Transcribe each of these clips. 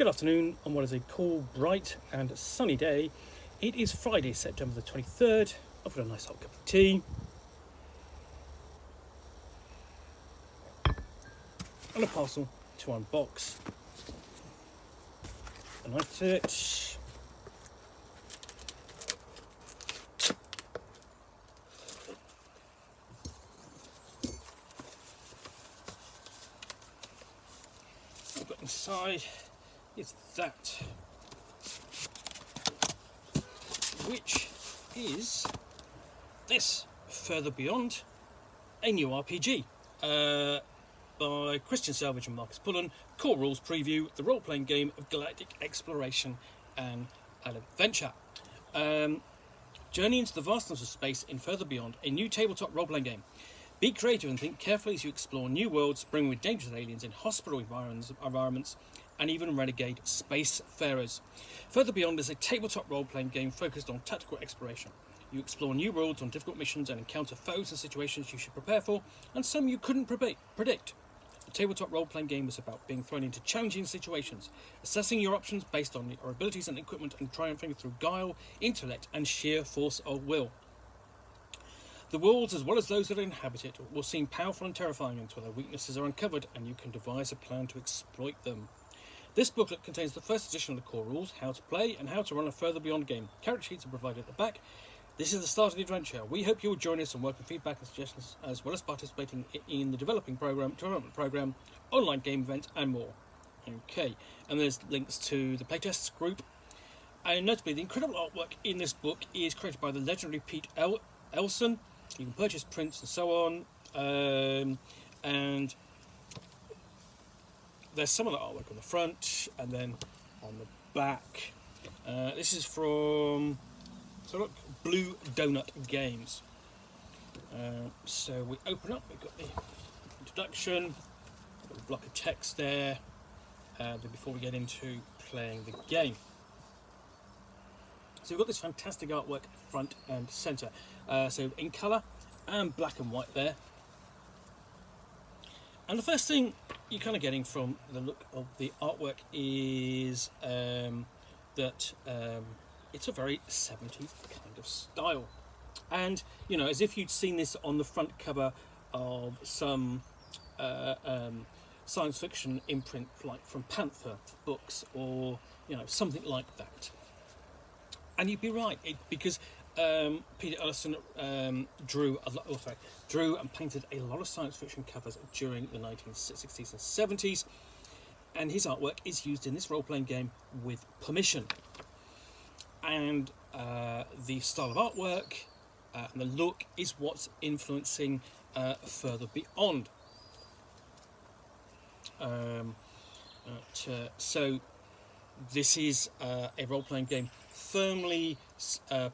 Good afternoon on what is a cool, bright and sunny day. It is Friday, September the 23rd. I've got a nice hot cup of tea and a parcel to unbox. A knife to it. I've got inside is that, which is this, Further Beyond, a new RPG by Christian Salvage and Marcus Pullen. Core rules preview: the role-playing game of galactic exploration and adventure. Journey into the vastness of space in Further Beyond, a new tabletop role-playing game. Be creative and think carefully as you explore new worlds, bring with dangerous aliens, inhospitable environments, and even renegade spacefarers. Further Beyond is a tabletop role-playing game focused on tactical exploration. You explore new worlds on difficult missions and encounter foes and situations you should prepare for, and some you couldn't predict. The tabletop role-playing game is about being thrown into challenging situations, assessing your options based on your abilities and equipment, and triumphing through guile, intellect, and sheer force of will. The worlds, as well as those that inhabit it, will seem powerful and terrifying until their weaknesses are uncovered and you can devise a plan to exploit them. This booklet contains the first edition of the core rules, how to play, and how to run a Further Beyond game. Character sheets are provided at the back. This is the start of the adventure. We hope you will join us and welcome feedback and suggestions, as well as participating in the development program, online game event, and more. Okay, and there's links to the playtests group. And notably, the incredible artwork in this book is created by the legendary Pete Elson. You can purchase prints and so on, and there's some of the artwork on the front and then on the back. This is from Blue Donut Games. So we open up, we've got the introduction, got a block of text there, before we get into playing the game. So we've got this fantastic artwork front and centre. So in colour and black and white there. And the first thing you're kind of getting from the look of the artwork is that it's a very 70s kind of style. And, you know, as if you'd seen this on the front cover of some science fiction imprint, like from Panther books or, you know, something like that. And you'd be right, because Peter Ellison drew and painted a lot of science fiction covers during the 1960s and 70s, and his artwork is used in this role-playing game with permission. And the style of artwork and the look is what's influencing Further Beyond. So this is a role-playing game firmly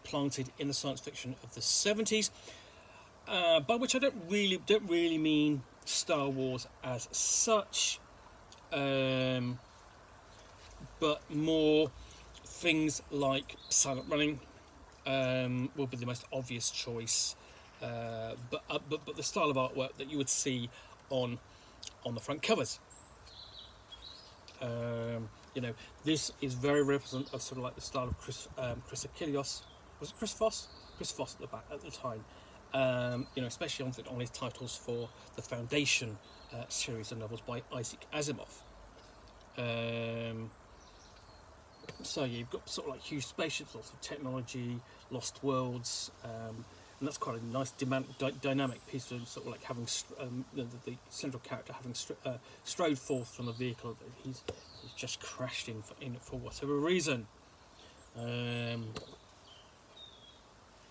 planted in the science fiction of the 70s, by which I don't really mean Star Wars as such, but more things like silent running will be the most obvious choice, but the style of artwork that you would see on the front covers. You know, this is very representative of sort of like the style of Chris Achilleos. Was it Chris Foss? Chris Foss at the time. You know, especially on his titles for the Foundation series of novels by Isaac Asimov. So yeah, you've got sort of like huge spaceships, lots of technology, lost worlds, and that's quite a nice dynamic piece of sort of like having the central character having strode forth from the vehicle that he's just crashed in for whatever reason.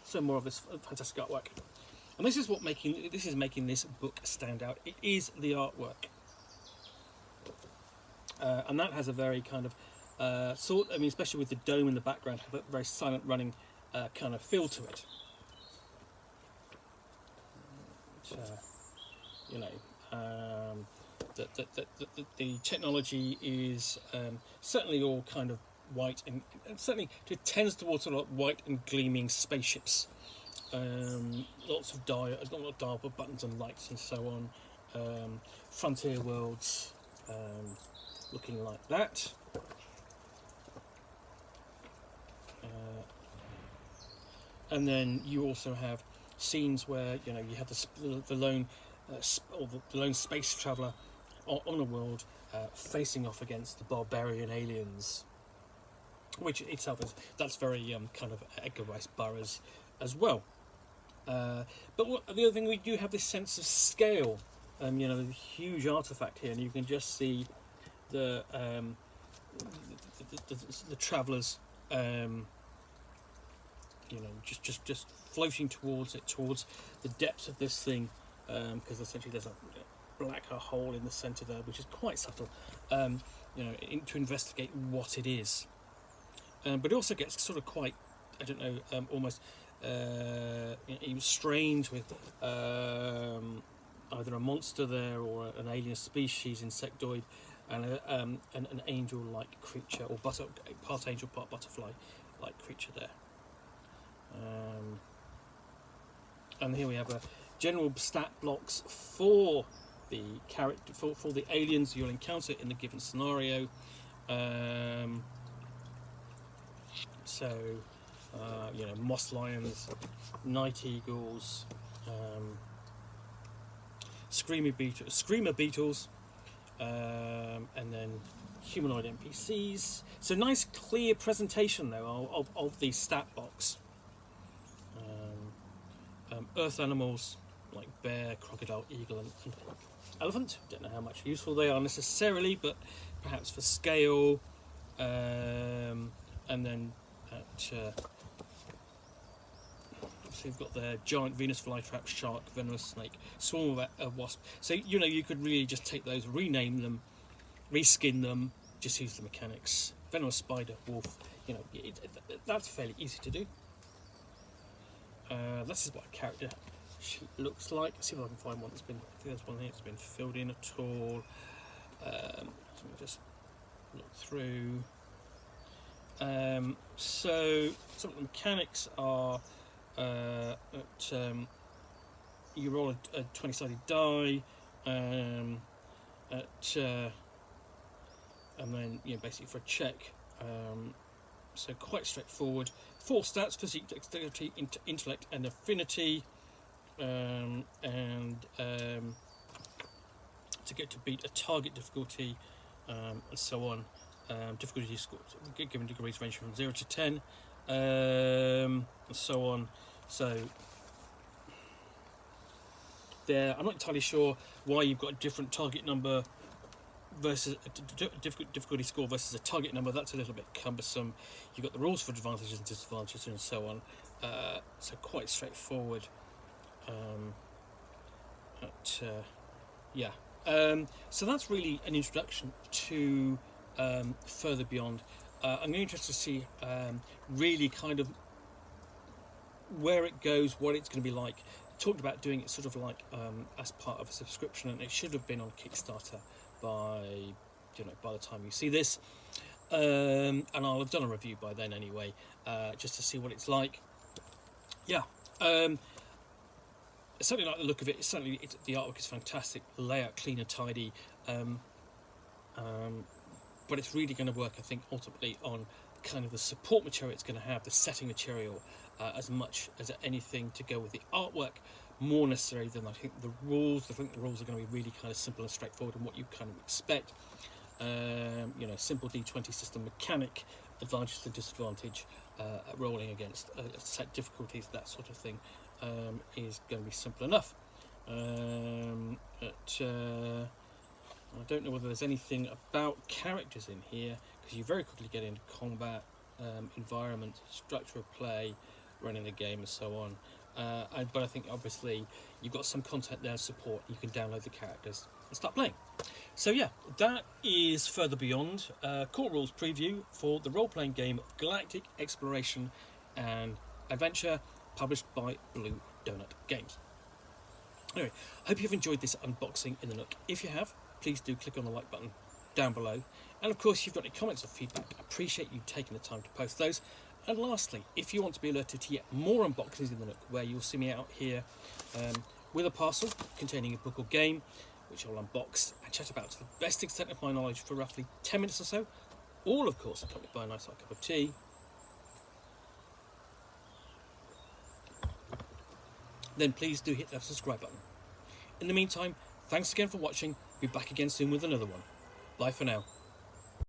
So more of this fantastic artwork, and this is making this book stand out. It is the artwork, and that has a very kind of especially with the dome in the background, have a very silent running kind of feel to it. You know, the technology is certainly all kind of white, and certainly it tends towards sort of white and gleaming spaceships. Lots of not dial, but buttons and lights and so on. Frontier worlds, looking like that. And then you also have scenes where you have the lone the lone space traveller on a world facing off against the barbarian aliens, which itself that's very kind of Edgar Rice Burroughs as well. But the other thing, we do have this sense of scale. The huge artifact here, and you can just see the travellers, just floating towards the depths of this thing, because essentially there's a black hole in the centre there, which is quite subtle, to investigate what it is. But it also gets sort of quite, I don't know, almost strange with either a monster there or an alien species, insectoid, and an angel-like creature, or part angel, part butterfly-like creature there. And here we have a general stat blocks for the character, for the aliens you'll encounter in the given scenario. Moss lions, night eagles, screamer beetles, and then humanoid NPCs. So nice clear presentation though of the stat box. Earth animals like bear, crocodile, eagle and elephant. Don't know how much useful they are necessarily, but perhaps for scale. And then so you've got the giant Venus flytrap, shark, venomous snake, swarm of wasp. So you could really just take those, rename them, reskin them, just use the mechanics. Venomous spider, wolf. That's fairly easy to do. This is what a character sheet looks like. Let's see if I can find one that's been. I think there's one here that's been filled in at all. Let me just look through. So some of the mechanics are you roll a 20-sided die, and then basically for a check. So quite straightforward. 4 stats: physique, dexterity, intellect, and affinity, and to get to beat a target difficulty, and so on. Difficulty scores given degrees ranging from 0 to 10, and so on. So there, I'm not entirely sure why you've got a different target number versus a difficulty score versus a target number. That's a little bit cumbersome. You've got the rules for advantages and disadvantages and so on. So quite straightforward. So that's really an introduction to Further Beyond. I'm interested to see really kind of where it goes, what it's going to be like. Talked about doing it sort of like as part of a subscription, and it should have been on Kickstarter by the time you see this, and I'll have done a review by then anyway, just to see what it's like. I certainly like the look of it. The artwork is fantastic, the layout clean and tidy, but it's really going to work, I think, ultimately on kind of the support material it's going to have, the setting material, as much as anything to go with the artwork, more necessary than I think the rules. I think the rules are going to be really kind of simple and straightforward and what you kind of expect. Simple D20 system mechanic, advantage and disadvantage, rolling against set difficulties, that sort of thing, is going to be simple enough. I don't know whether there's anything about characters in here, because you very quickly get into combat, environment, structure of play, running the game and so on. But I think obviously you've got some content there, support, you can download the characters and start playing. So yeah, that is Further Beyond, core rules preview for the role-playing game of Galactic Exploration and Adventure, published by Blue Donut Games. Anyway, I hope you've enjoyed this unboxing in the Nook. If you have, please do click on the like button down below. And of course, if you've got any comments or feedback, I appreciate you taking the time to post those. And lastly, if you want to be alerted to yet more unboxings in the Nook, where you'll see me out here with a parcel containing a book or game, which I'll unbox and chat about to the best extent of my knowledge for roughly 10 minutes or so, all of course accompanied by a nice hot cup of tea. then please do hit that subscribe button. In the meantime, thanks again for watching. Be back again soon with another one. Bye for now.